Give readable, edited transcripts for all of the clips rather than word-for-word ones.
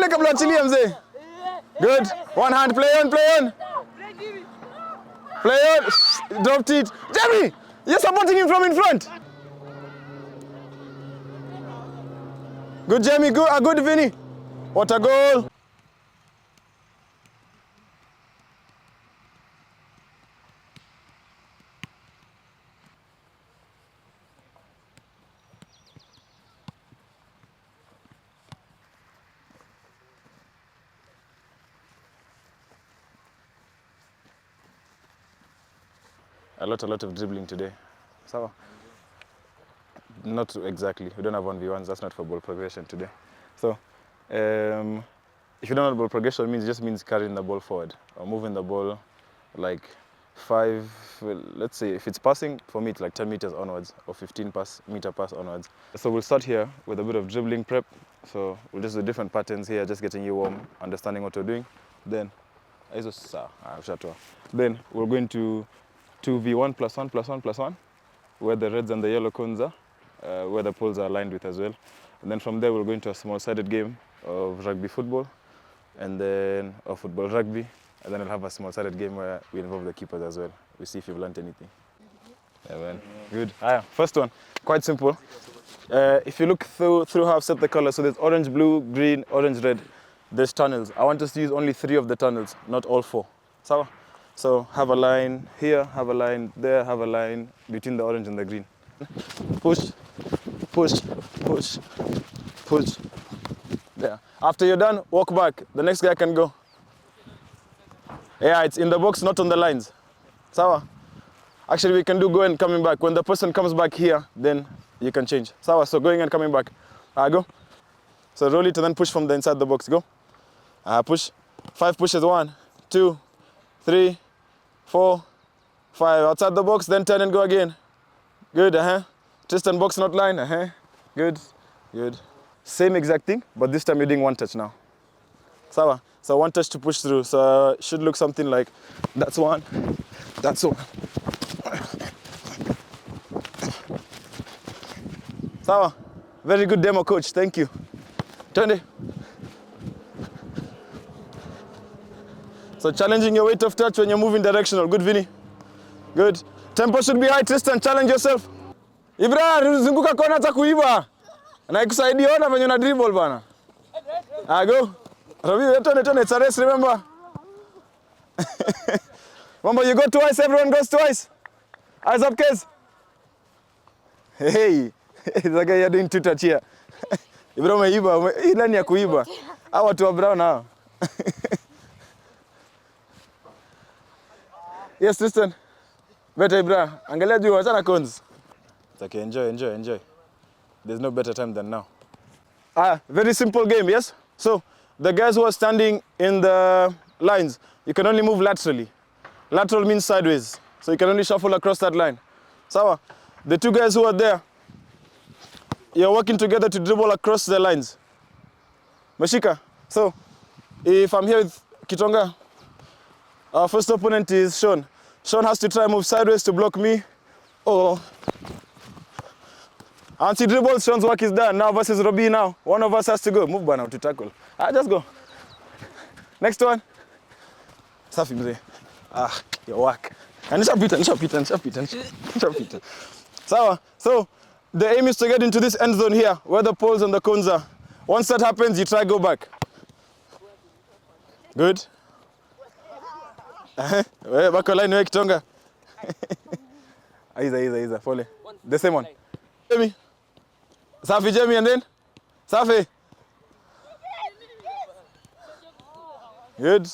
mbele kabla achilie mzee. Good. One hand, play on. Play on. Dropped it. Jamie, you're supporting him from in front. Good, Jamie. Good, Vinny. What a goal. A lot of dribbling today. So, not exactly. We don't have 1v1s. That's not for ball progression today. So, if you don't have ball progression, it just means carrying the ball forward or moving the ball like 5. Well, let's say if it's passing, for me it's like 10 meters onwards or 15-meter pass onwards. So we'll start here with a bit of dribbling prep. So we'll just do different patterns here, just getting you warm, understanding what we're doing. Then we're going to 2v1 plus 1 plus 1 plus 1, where the reds and the yellow cones are, where the poles are aligned with as well. And then from there we'll go into a small-sided game of rugby football, and then of football rugby, and then we'll have a small-sided game where we involve the keepers as well. We see if you've learned anything. Yeah, man. Good. First one, quite simple. If you look through how I've set the colors, so there's orange, blue, green, orange, red. There's tunnels. I want us to use only 3 of the tunnels, not all 4. So have a line here, have a line there, have a line between the orange and the green. Push, push, push, push. There. After you're done, walk back. The next guy can go. Yeah, it's in the box, not on the lines. Sawa? Actually, we can do going and coming back. When the person comes back here, then you can change. Sawa, so going and coming back. Go. So roll it and then push from the inside the box. Go. Push. 5 pushes. 1, 2, 3, 4, 5. Outside the box, then turn and go again. Good, Tristan, box not line, Good, good. Same exact thing, but this time you're doing 1 touch now. Sawa? So 1 touch to push through. So it should look something like, that's 1, that's 1. Sawa? Very good demo, coach, thank you. Turn it. So challenging your weight of touch when you're moving directional. Good, Vinny. Good. Tempo should be high, Tristan. Challenge yourself. Ibra, zunguka kona za kuiba. Na ikusaidia ona venye una dribble bana. Go. Ravi, turn, it's a race, remember? Remember, you go twice, everyone goes twice. Eyes up, case. Hey. The guy you're doing 2 touch here. Ibra umeiba. Hii nani ya kuiba? Hawa watu wa brown hao. Yes, Tristan. Better, Ibra. Angalia juu, achana cones. It's okay, enjoy. There's no better time than now. Very simple game, yes? So, the guys who are standing in the lines, you can only move laterally. Lateral means sideways. So you can only shuffle across that line. Sawa? The 2 guys who are there, you're working together to dribble across the lines. Mashika. So, if I'm here with Kitonga, our first opponent is Sean. Sean has to try and move sideways to block me. Once he dribbles, Sean's work is done. Now versus Robbie now. One of us has to go. Move bana to tackle. Just go. Next one. Safi mzee. Your work. Nishapita. Sawa. So, the aim is to get into this end zone here, where the poles and the cones are. Once that happens, you try go back. Good. Back line, Kitonga. Iza. Follow. The same one. Jamie. Safi, Jamie, and then? Safi. Good.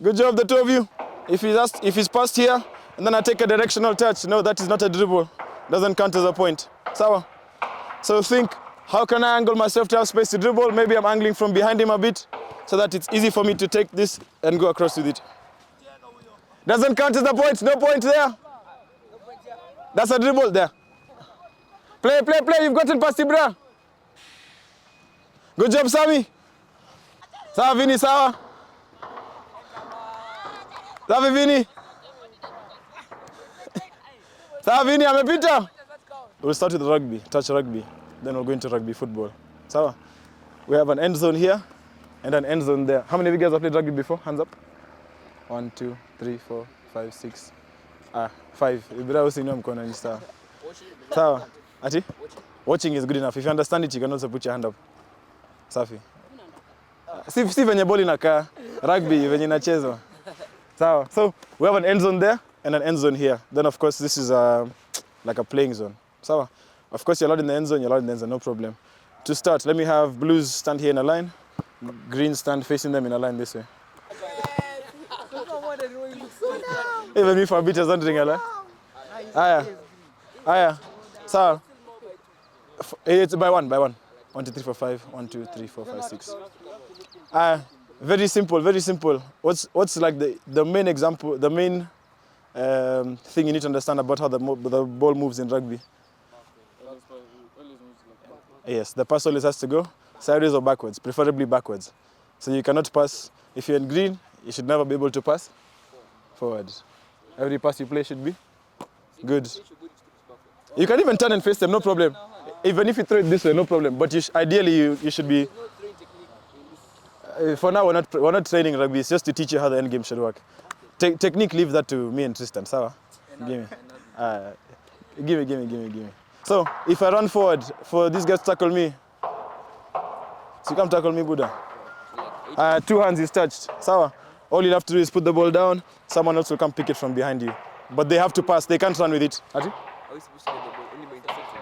Good job, the 2 of you. If he's passed here, and then I take a directional touch, no, that is not a dribble. Doesn't count as a point. Sawa. So think, how can I angle myself to have space to dribble? Maybe I'm angling from behind him a bit, so that it's easy for me to take this and go across with it. Doesn't count as a point. No point there. That's a dribble there. Play. You've gotten past Ibra. Good job, Sami. Sawa, Vini, sawa. Sawa, Vini. Sawa, Vini, amepita. We'll start with rugby, touch rugby. Then we'll go into rugby football. Sawa. We have an end zone here. and an end zone there. How many of you guys have played rugby before? Hands up. 1, 2, 3, 4, 5, 6. 5. Sawa. Ati? Watching is good enough. If you understand it, you can also put your hand up. Safi. Si venye ball inakaa. Rugby venye inachezwa. Sawa. So we have an end zone there and an end zone here. Then of course this is like a playing zone. Sawa. Of course you're allowed in the end zone, you're allowed in the end zone, no problem. To start, let me have blues stand here in a line. Green stand facing them in a line this way. Even me for a bit is not doing a line. Aya. Sawa. It's by one. 1, 2, 3, 4, 5. 1, 2, 3, 4, 5, 6. Very simple, very simple. What's like the main example, the main thing you need to understand about how the ball moves in rugby? Yes, the pass always has to go sideways or backwards, preferably backwards. So you cannot pass. If you're in green, you should never be able to pass forward. Every pass you play should be good. You can even turn and face them, no problem. Even if you throw it this way, no problem. But ideally, you should be. For now, we're not training rugby. It's just to teach you how the end game should work. Technique, leave that to me and Tristan. Sawa? Give me. Give me. So, if I run forward for these guys to tackle me, so you come tackle me, Buddha. 2 hands is touched. Sawa? All you have to do is put the ball down. Someone else will come pick it from behind you. But they have to pass. They can't run with it. Ati?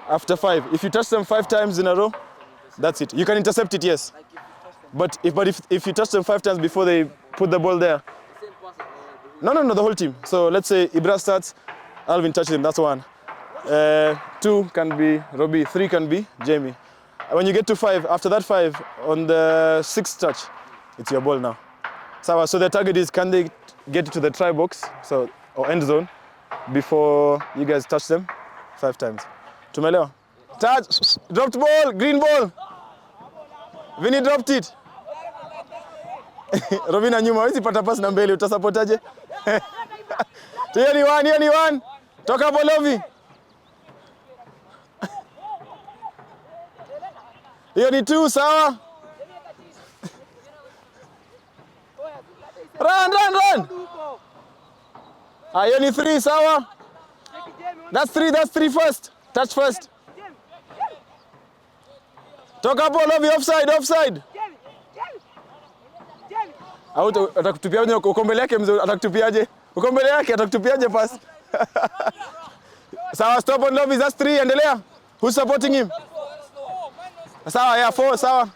After 5. If you touch them 5 times in a row, that's it. You can intercept it, yes. But if you touch them 5 times before they put the ball there. No, the whole team. So let's say Ibra starts, Alvin touches him, that's 1. 2 can be Robbie, 3 can be Jamie. When you get to 5, after that 5, on the 6th touch, it's your ball now. So the target is, can they get to the try box, or end zone, before you guys touch them 5 times. Tumeleo. Touch, dropped ball, green ball. Vinny dropped it. Robina nyuma, hawezi pata pass na mbele, utasapotaje? Hiyo ni 1. Toka Bolovi. Hiyo ni 2, sawa? Run. Hiyo ni 3, sawa? That's 3 first. Touch first. Toka Bolovi, offside. Atakutupia uko mbele yake mzee, atakutupiaje? Uko mbele yake atakutupiaje pass? Sawa, stop on Lovis, that's 3, endelea. Who's supporting him? Sawa, yeah, 4, sawa.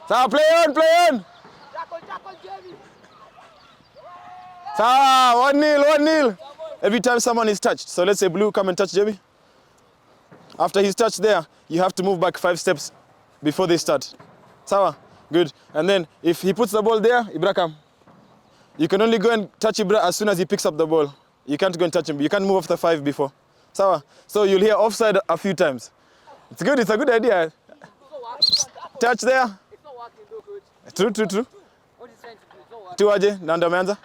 Sawa, play on. Tackle, Jamie. Sawa, 1-0. Every time someone is touched. So let's say blue, come and touch Jamie. After he's touched there, you have to move back 5 steps before they start. Sawa? Good. And then if he puts the ball there, Ibra come. You can only go and touch Ibra as soon as he picks up the ball. You can't go and touch him. You can't move off the 5 before. Sawa? So you'll hear offside a few times. It's good. It's a good idea. Touch there. It's not working though, coach. True. What is trying to do? It's not working. 2 aje, na ndo ameanza.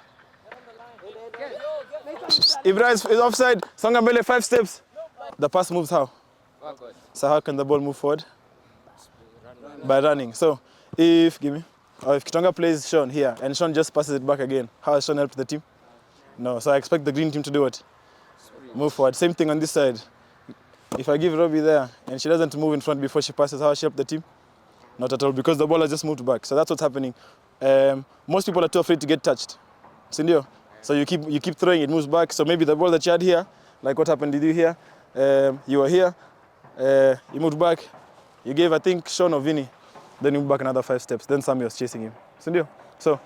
Ibra is offside. Songa mbele 5 steps. The pass moves how? Backward. So how can the ball move forward? By running. So if Kitonga plays Sean here and Sean just passes it back again, how has Sean helped the team? No. So I expect the green team to do what? Move forward. Same thing on this side. If I give Robbie there and she doesn't move in front before she passes, how has she helped the team? Not at all, because the ball has just moved back. So that's what's happening. Most people are too afraid to get touched. Sindio? So you keep throwing, it moves back. So maybe the ball that you had here, like what happened to you here, you were here, you moved back, you gave, I think, Sean or Vinny, then you moved back another 5 steps, then Sammy was chasing him. Sindio? So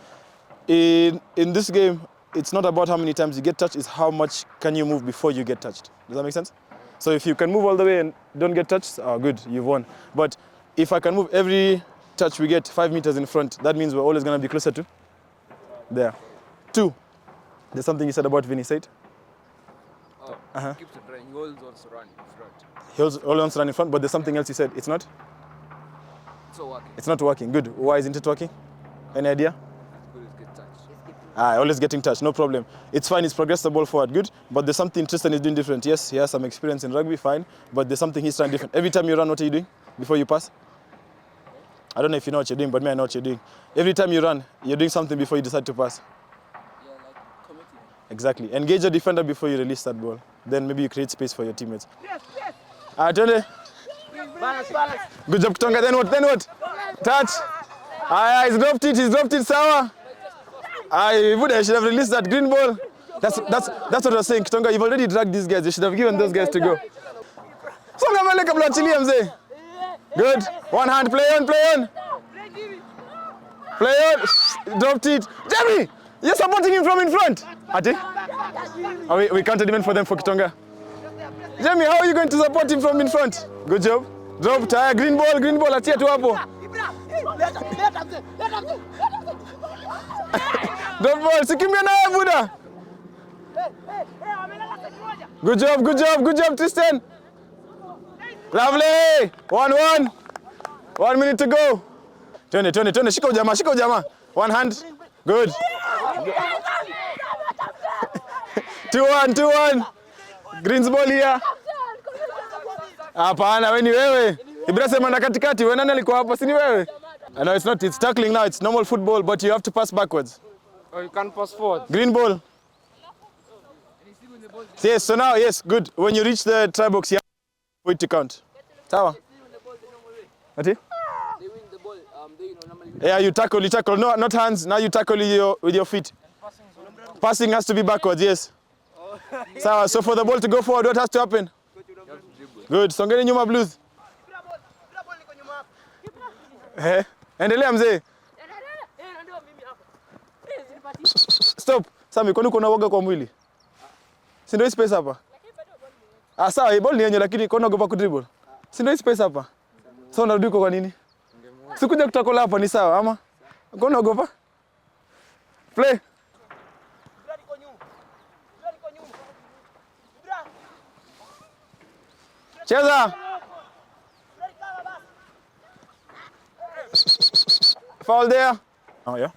in this game, it's not about how many times you get touched, it's how much can you move before you get touched. Does that make sense? So if you can move all the way and don't get touched, good, you've won. But if I can move every touch we get 5 meters in front, that means we're always going to be closer to there. 2. There's something you said about Vinny, say it. He keeps running, he always wants to run in front. He always wants to run in front, but there's something else you said. It's not? It's not working. It's not working. Good. Why isn't it working? Any idea? Always getting touched, no problem. It's fine, he's progressed the ball forward, good. But there's something Tristan is doing different. Yes, he has some experience in rugby, fine. But there's something he's trying different. Every time you run, what are you doing before you pass? I don't know if you know what you're doing, but me, I know what you're doing. Every time you run, you're doing something before you decide to pass. Yeah, like committing. Exactly. Engage a defender before you release that ball. Then maybe you create space for your teammates. Yes. Tony. Balance. Good job, Kitonga. Then what? Touch. He's dropped it, sawa. I should have released that green ball. That's what I was saying, Kitonga. You've already dragged these guys. You should have given those guys to go. Songa mbele kabla achilie mzee. Good. One hand, play on. Play on. Dropped it. Jamie, you're supporting him from in front. Ati? We counted even for them for Kitonga. Jamie, how are you going to support him from in front? Good job. Drop, tire, green ball, atia tu hapo. Drop ball, sikimbia naye Buda. Good job, Tristan. Lovely. 1-1. 1 minute to go. Tony, shika ujama. One hand. Good. 2-1. Greens ball here. Hapana, wewe ni wewe. Ibra sema na katikati, wewe nani alikuwa hapa? Si ni wewe? No, it's tackling now. It's normal football, but you have to pass backwards. Or you can pass forward. Green ball. Yes, so now, yes, good. When you reach the try box, you have to wait to count. Sawa? What? They win the ball. Normally. Yeah, you tackle. No, not hands. Now you tackle with your feet. Passing has to be backwards, yes. Sawa, so for the ball to go forward, what has to happen? Good. Songeni nyuma Blues. Endelea mzee. Stop. Sami, kwani uko na woga kwa mwili? Si ndio space hapa? Sawa, ball ni yenye lakini kwa unaogopa kudribble. Si ndio space hapa? Sasa unarudi kwa nini? Sikuja kutakola hapa ni sawa ama? Kwa unaogopa? Play. Cheza. Foul there. Oh yeah.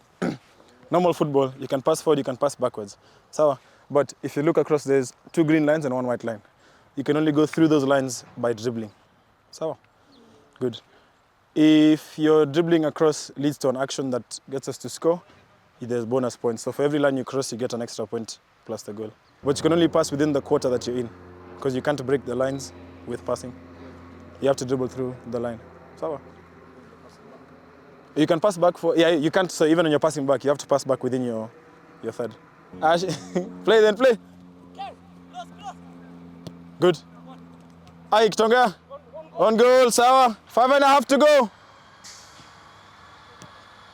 Normal football, you can pass forward, you can pass backwards. Sawa. But if you look across, there's 2 green lines and 1 white line. You can only go through those lines by dribbling. Sawa. Good. If your dribbling across leads to an action that gets us to score, there's bonus points. So for every line you cross, you get an extra point plus the goal. But you can only pass within the quarter that you're in, because you can't break the lines with passing. You have to dribble through the line. Sawa. You can pass back you can't, so even when you're passing back, you have to pass back within your third. Play. Good. Kitonga. 1 goal, sawa. 5.5 to go.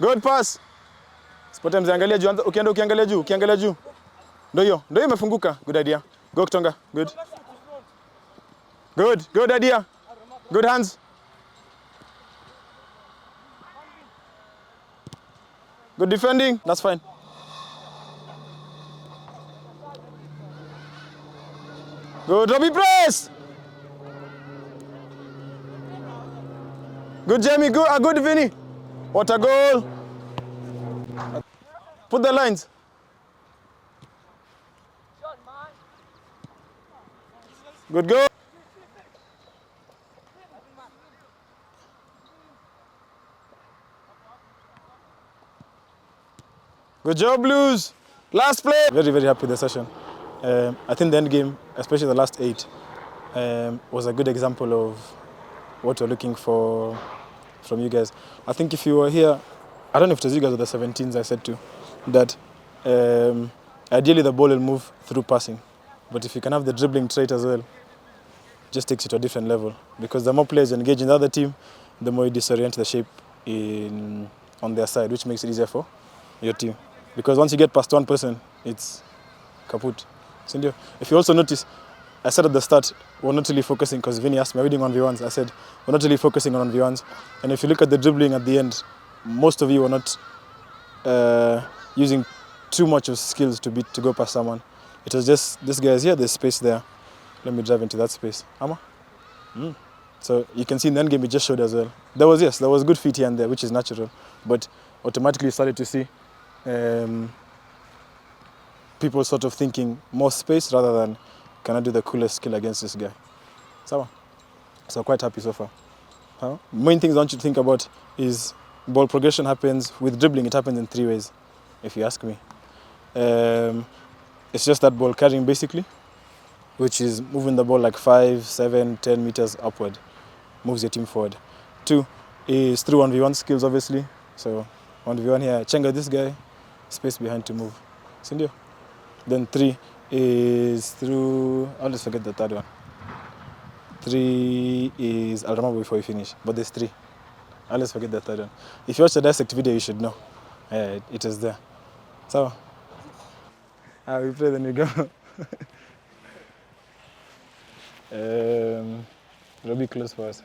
Good pass. Spote mzee, angalia juu, ukiangalia juu. Ndio hiyo imefunguka. Good idea. Go Kitonga. Good idea. Good hands. Good defending. That's fine. Good Robbie press. Good Jamie. Good Vinny. What a goal. Put the lines. Good goal. Good job, Blues. Last play. Very, very happy with the session. I think the end game, especially the last 8, was a good example of what we're looking for from you guys. I think if you were here, I don't know if it was you guys or the 17s I said to, that ideally the ball will move through passing. But if you can have the dribbling trait as well, it just takes you to a different level. Because the more players engage in the other team, the more you disorient the shape on their side, which makes it easier for your team. Because once you get past one person, it's kaput. If you also notice, I said at the start, we're not really focusing, because Vinny asked me, are we doing 1v1s? I said, we're not really focusing on 1v1s. And if you look at the dribbling at the end, most of you were not using too much of skills to go past someone. It was just, this guy's here, there's space there. Let me drive into that space. Ama? So you can see in the end game, it just showed as well. There was good feet here and there, which is natural. But automatically you started to see people sort of thinking more space rather than can I do the coolest skill against this guy. So quite happy so far. Main things I want you to think about is ball progression happens with dribbling. It happens in 3 ways, if you ask me. It's just that ball carrying basically, which is moving the ball like 5, 7, 10 meters upward, moves your team forward. 2 is through 1v1 skills, obviously. So 1v1 here, chenga this guy, space behind to move. Sindio? Then 3 is through, I'll just forget the third one. 3 is, I'll remember before we finish, but there's 3. I'll just forget the third one. If you watch the dissect video, you should know. It is there. So, we play, then we go. It'll be close for us.